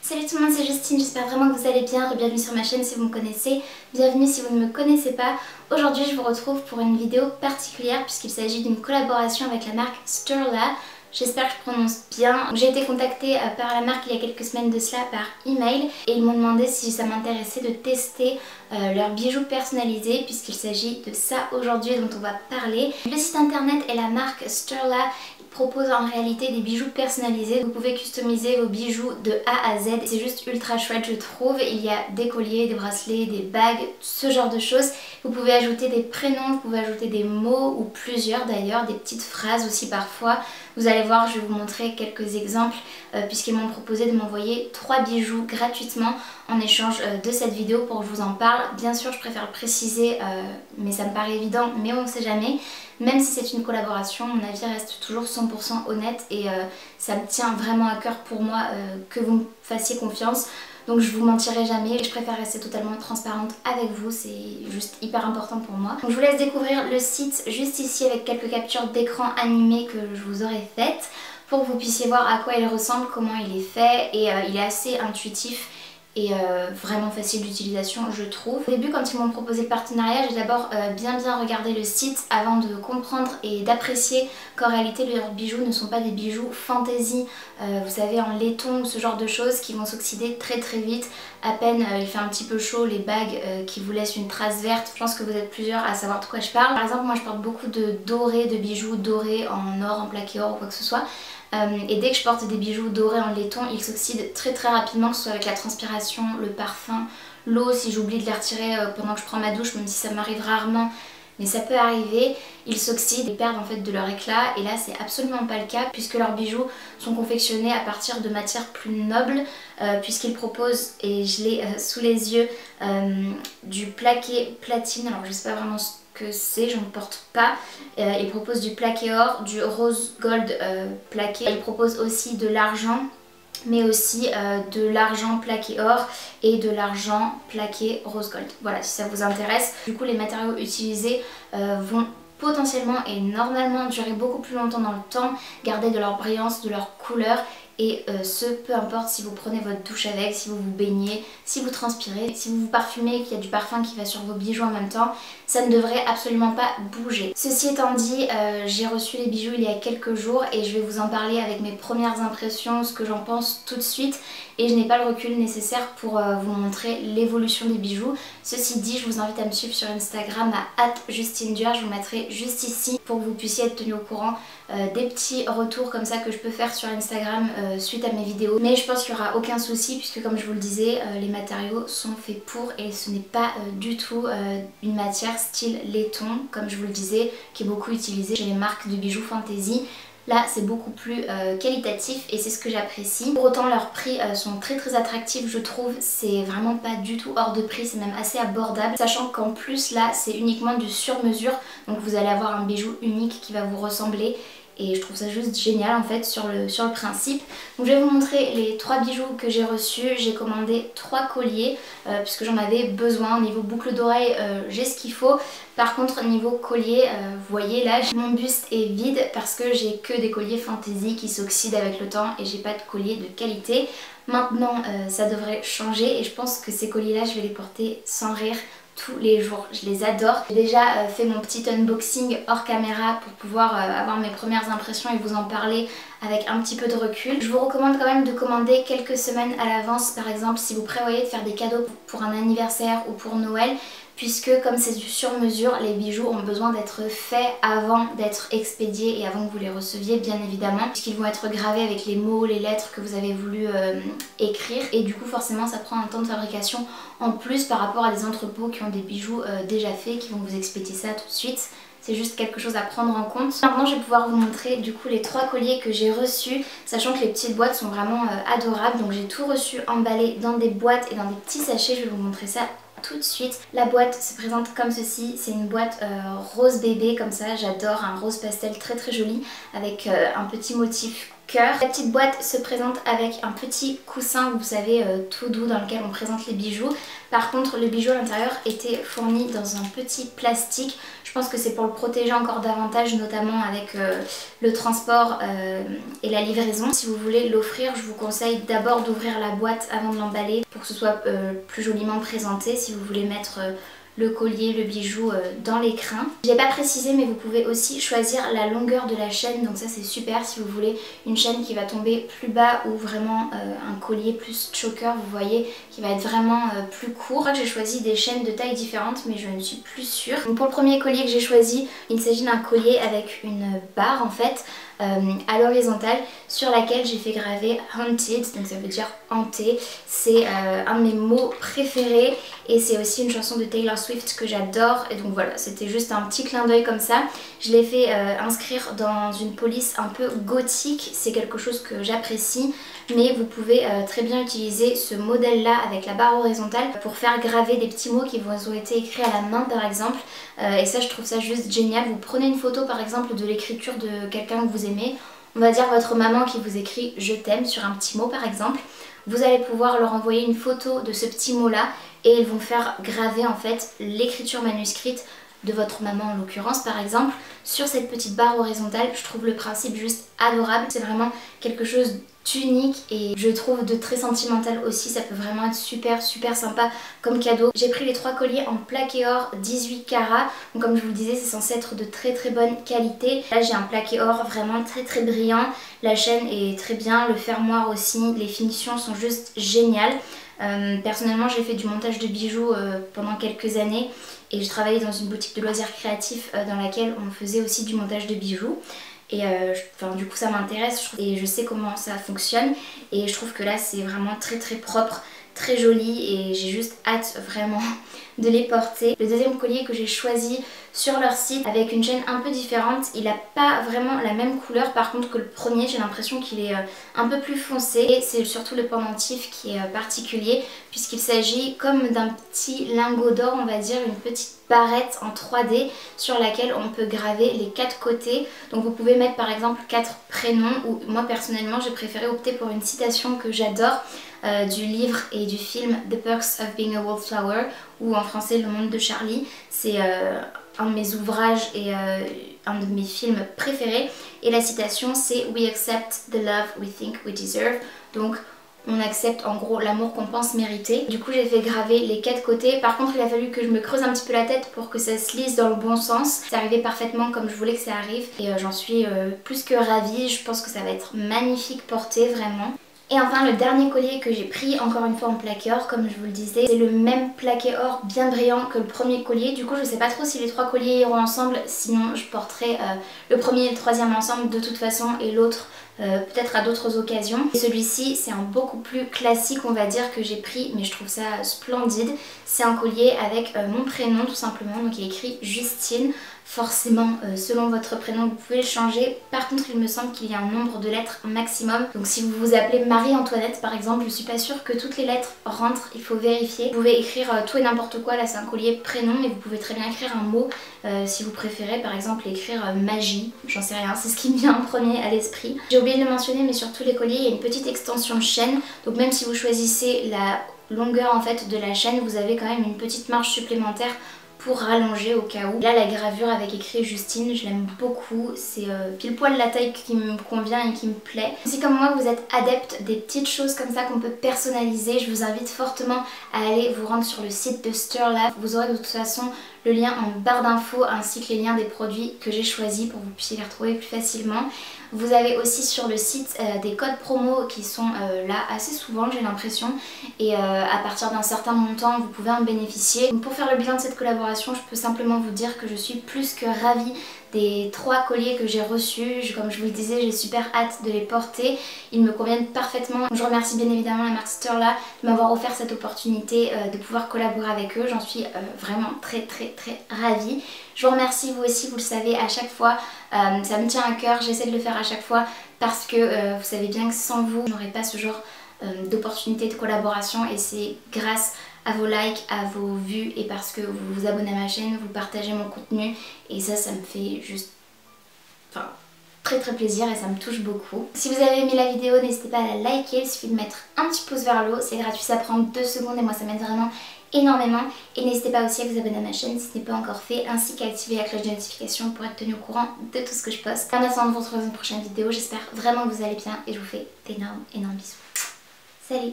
Salut tout le monde, c'est Justine, j'espère vraiment que vous allez bien. Bienvenue sur ma chaîne si vous me connaissez, bienvenue si vous ne me connaissez pas. Aujourd'hui je vous retrouve pour une vidéo particulière puisqu'il s'agit d'une collaboration avec la marque Sturla. J'espère que je prononce bien. J'ai été contactée par la marque il y a quelques semaines de cela par email et ils m'ont demandé si ça m'intéressait de tester leurs bijoux personnalisés puisqu'il s'agit de ça aujourd'hui dont on va parler. Le site internet et la marque Sturla proposent en réalité des bijoux personnalisés. Vous pouvez customiser vos bijoux de A à Z. C'est juste ultra chouette je trouve. Il y a des colliers, des bracelets, des bagues, ce genre de choses. Vous pouvez ajouter des prénoms, vous pouvez ajouter des mots ou plusieurs d'ailleurs, des petites phrases aussi parfois. Vous allez voir, je vais vous montrer quelques exemples puisqu'ils m'ont proposé de m'envoyer 3 bijoux gratuitement en échange de cette vidéo pour que je vous en parle. Bien sûr, je préfère le préciser, mais ça me paraît évident, mais on ne sait jamais. Même si c'est une collaboration, mon avis reste toujours 100% honnête et ça me tient vraiment à cœur pour moi que vous me fassiez confiance. Donc je vous mentirai jamais et je préfère rester totalement transparente avec vous, c'est juste hyper important pour moi. Donc je vous laisse découvrir le site juste ici avec quelques captures d'écran animées que je vous aurai faites pour que vous puissiez voir à quoi il ressemble, comment il est fait et il est assez intuitif et vraiment facile d'utilisation je trouve. Au début quand ils m'ont proposé le partenariat, j'ai d'abord bien regardé le site avant de comprendre et d'apprécier qu'en réalité leurs bijoux ne sont pas des bijoux fantaisie, vous savez en laiton ou ce genre de choses qui vont s'oxyder très vite. À peine il fait un petit peu chaud, les bagues qui vous laissent une trace verte, je pense que vous êtes plusieurs à savoir de quoi je parle. Par exemple moi je porte beaucoup de dorés, de bijoux dorés en or, en plaqué or ou quoi que ce soit. Et dès que je porte des bijoux dorés en laiton, ils s'oxydent très rapidement, que ce soit avec la transpiration, le parfum, l'eau, si j'oublie de les retirer pendant que je prends ma douche, même si ça m'arrive rarement, mais ça peut arriver, ils s'oxydent et perdent en fait de leur éclat et là c'est absolument pas le cas puisque leurs bijoux sont confectionnés à partir de matières plus nobles puisqu'ils proposent, et je l'ai sous les yeux, du plaqué platine. Alors je sais pas vraiment ce que c'est, je ne porte pas. Ils proposent du plaqué or, du rose gold plaqué. Ils proposent aussi de l'argent, mais aussi de l'argent plaqué or et de l'argent plaqué rose gold. Voilà, si ça vous intéresse. Du coup les matériaux utilisés vont potentiellement et normalement durer beaucoup plus longtemps dans le temps, garder de leur brillance, de leur couleur. Et ce, peu importe si vous prenez votre douche avec, si vous vous baignez, si vous transpirez, si vous vous parfumez, qu'il y a du parfum qui va sur vos bijoux en même temps, ça ne devrait absolument pas bouger. Ceci étant dit, j'ai reçu les bijoux il y a quelques jours et je vais vous en parler avec mes premières impressions, ce que j'en pense tout de suite. Et je n'ai pas le recul nécessaire pour vous montrer l'évolution des bijoux. Ceci dit, je vous invite à me suivre sur Instagram à @JustineDuer, je vous mettrai juste ici pour que vous puissiez être tenu au courant des petits retours comme ça que je peux faire sur Instagram suite à mes vidéos. Mais je pense qu'il n'y aura aucun souci puisque comme je vous le disais, les matériaux sont faits pour et ce n'est pas du tout une matière style laiton comme je vous le disais qui est beaucoup utilisée chez les marques de bijoux fantasy. Là c'est beaucoup plus qualitatif et c'est ce que j'apprécie. Pour autant leurs prix sont très attractifs je trouve, c'est vraiment pas du tout hors de prix, c'est même assez abordable. Sachant qu'en plus là c'est uniquement du sur mesure, donc vous allez avoir un bijou unique qui va vous ressembler. Et je trouve ça juste génial en fait sur le principe. Donc je vais vous montrer les 3 bijoux que j'ai reçus. J'ai commandé 3 colliers puisque j'en avais besoin. Au niveau boucle d'oreille j'ai ce qu'il faut. Par contre niveau collier, vous voyez là mon buste est vide parce que j'ai que des colliers fantaisie qui s'oxydent avec le temps et j'ai pas de collier de qualité. Maintenant ça devrait changer et je pense que ces colliers là je vais les porter sans rire tous les jours, je les adore. J'ai déjà fait mon petit unboxing hors caméra pour pouvoir avoir mes premières impressions et vous en parler avec un petit peu de recul. Je vous recommande quand même de commander quelques semaines à l'avance, par exemple si vous prévoyez de faire des cadeaux pour un anniversaire ou pour Noël, puisque comme c'est du sur mesure, les bijoux ont besoin d'être faits avant d'être expédiés et avant que vous les receviez bien évidemment, puisqu'ils vont être gravés avec les mots, les lettres que vous avez voulu écrire et du coup forcément ça prend un temps de fabrication en plus par rapport à des entrepôts qui ont des bijoux déjà faits, qui vont vous expédier ça tout de suite. C'est juste quelque chose à prendre en compte. Maintenant je vais pouvoir vous montrer du coup les 3 colliers que j'ai reçus, sachant que les petites boîtes sont vraiment adorables. Donc j'ai tout reçu emballé dans des boîtes et dans des petits sachets, je vais vous montrer ça tout de suite. La boîte se présente comme ceci, c'est une boîte rose bébé comme ça, j'adore, un rose pastel très joli avec un petit motif cœur. La petite boîte se présente avec un petit coussin, vous savez, tout doux dans lequel on présente les bijoux. Par contre le bijou à l'intérieur était fourni dans un petit plastique. Je pense que c'est pour le protéger encore davantage, notamment avec le transport et la livraison. Si vous voulez l'offrir, je vous conseille d'abord d'ouvrir la boîte avant de l'emballer pour que ce soit plus joliment présenté si vous voulez mettre le collier, le bijou dans l'écrin. Je n'ai pas précisé mais vous pouvez aussi choisir la longueur de la chaîne, donc ça c'est super si vous voulez une chaîne qui va tomber plus bas ou vraiment un collier plus choker, vous voyez, qui va être vraiment plus court. Je crois que j'ai choisi des chaînes de taille différentes mais je ne suis plus sûre. Donc pour le premier collier que j'ai choisi, il s'agit d'un collier avec une barre en fait à l'horizontale sur laquelle j'ai fait graver Haunted, donc ça veut dire hanté. C'est un de mes mots préférés et c'est aussi une chanson de Taylor Swift que j'adore, et donc voilà, c'était juste un petit clin d'œil comme ça. Je l'ai fait inscrire dans une police un peu gothique, c'est quelque chose que j'apprécie, mais vous pouvez très bien utiliser ce modèle là avec la barre horizontale pour faire graver des petits mots qui vous ont été écrits à la main par exemple, et ça je trouve ça juste génial. Vous prenez une photo par exemple de l'écriture de quelqu'un que vous aimez, on va dire votre maman qui vous écrit je t'aime sur un petit mot par exemple, vous allez pouvoir leur envoyer une photo de ce petit mot là et ils vont faire graver en fait l'écriture manuscrite de votre maman en l'occurrence par exemple sur cette petite barre horizontale. Je trouve le principe juste adorable, c'est vraiment quelque chose d'unique et je trouve de très sentimental aussi, ça peut vraiment être super sympa comme cadeau. J'ai pris les 3 colliers en plaqué or 18 carats, donc comme je vous le disais c'est censé être de très bonne qualité. Là j'ai un plaqué or vraiment très brillant, la chaîne est très bien, le fermoir aussi, les finitions sont juste géniales. Personnellement j'ai fait du montage de bijoux pendant quelques années et j'ai travaillé dans une boutique de loisirs créatifs dans laquelle on faisait aussi du montage de bijoux. Et du coup ça m'intéresse et je sais comment ça fonctionne et je trouve que là c'est vraiment très propre, très joli et j'ai juste hâte vraiment de les porter. Le deuxième collier que j'ai choisi sur leur site avec une chaîne un peu différente, il n'a pas vraiment la même couleur par contre que le premier, j'ai l'impression qu'il est un peu plus foncé et c'est surtout le pendentif qui est particulier puisqu'il s'agit comme d'un petit lingot d'or, on va dire, une petite barrette en 3D sur laquelle on peut graver les 4 côtés. Donc vous pouvez mettre par exemple 4 prénoms ou moi personnellement j'ai préféré opter pour une citation que j'adore du livre et du film The Perks of Being a Wallflower, ou en français Le Monde de Charlie. C'est un de mes ouvrages et un de mes films préférés et la citation c'est We accept the love we think we deserve, donc on accepte en gros l'amour qu'on pense mériter. Du coup j'ai fait graver les 4 côtés, par contre il a fallu que je me creuse un petit peu la tête pour que ça se lise dans le bon sens. C'est arrivé parfaitement comme je voulais que ça arrive et j'en suis plus que ravie, je pense que ça va être magnifique porté vraiment. Et enfin le dernier collier que j'ai pris, encore une fois en plaqué or comme je vous le disais, c'est le même plaqué or bien brillant que le premier collier. Du coup je sais pas trop si les 3 colliers iront ensemble, sinon je porterai le premier et le troisième ensemble de toute façon et l'autre peut-être à d'autres occasions. Et celui-ci c'est un beaucoup plus classique on va dire que j'ai pris, mais je trouve ça splendide. C'est un collier avec mon prénom tout simplement, donc il est écrit Justine. Forcément selon votre prénom vous pouvez le changer, par contre il me semble qu'il y a un nombre de lettres maximum, donc si vous vous appelez Marie-Antoinette par exemple, je suis pas sûre que toutes les lettres rentrent, il faut vérifier. Vous pouvez écrire tout et n'importe quoi, là c'est un collier prénom mais vous pouvez très bien écrire un mot si vous préférez, par exemple écrire magie, j'en sais rien, c'est ce qui me vient en premier à l'esprit. J'ai oublié de le mentionner mais sur tous les colliers il y a une petite extension chaîne, donc même si vous choisissez la longueur en fait de la chaîne, vous avez quand même une petite marge supplémentaire pour rallonger au cas où. Là la gravure avec écrit Justine, je l'aime beaucoup, c'est pile poil la taille qui me convient et qui me plaît. Si comme moi vous êtes adepte des petites choses comme ça qu'on peut personnaliser, je vous invite fortement à aller vous rendre sur le site de Stirla. Vous aurez de toute façon le lien en barre d'infos ainsi que les liens des produits que j'ai choisis pour que vous puissiez les retrouver plus facilement. Vous avez aussi sur le site des codes promo qui sont là assez souvent j'ai l'impression, et à partir d'un certain montant vous pouvez en bénéficier. Donc pour faire le bilan de cette collaboration, je peux simplement vous dire que je suis plus que ravie des 3 colliers que j'ai reçus. Comme je vous le disais, j'ai super hâte de les porter, ils me conviennent parfaitement. Je remercie bien évidemment la marque Stirla de m'avoir offert cette opportunité de pouvoir collaborer avec eux, j'en suis vraiment très ravie. Je vous remercie vous aussi, vous le savez à chaque fois, ça me tient à cœur, j'essaie de le faire à chaque fois parce que vous savez bien que sans vous, je n'aurais pas ce genre d'opportunité de collaboration, et c'est grâce à vos likes, à vos vues et parce que vous vous abonnez à ma chaîne, vous partagez mon contenu, et ça me fait juste... Enfin, très plaisir et ça me touche beaucoup. Si vous avez aimé la vidéo, n'hésitez pas à la liker, il suffit de mettre un petit pouce vers le haut, c'est gratuit, ça prend 2 secondes et moi ça m'aide vraiment énormément. Et n'hésitez pas aussi à vous abonner à ma chaîne si ce n'est pas encore fait, ainsi qu'à activer la cloche de notification pour être tenu au courant de tout ce que je poste. En attendant de vous retrouver dans une prochaine vidéo, j'espère vraiment que vous allez bien et je vous fais d'énormes bisous. Salut!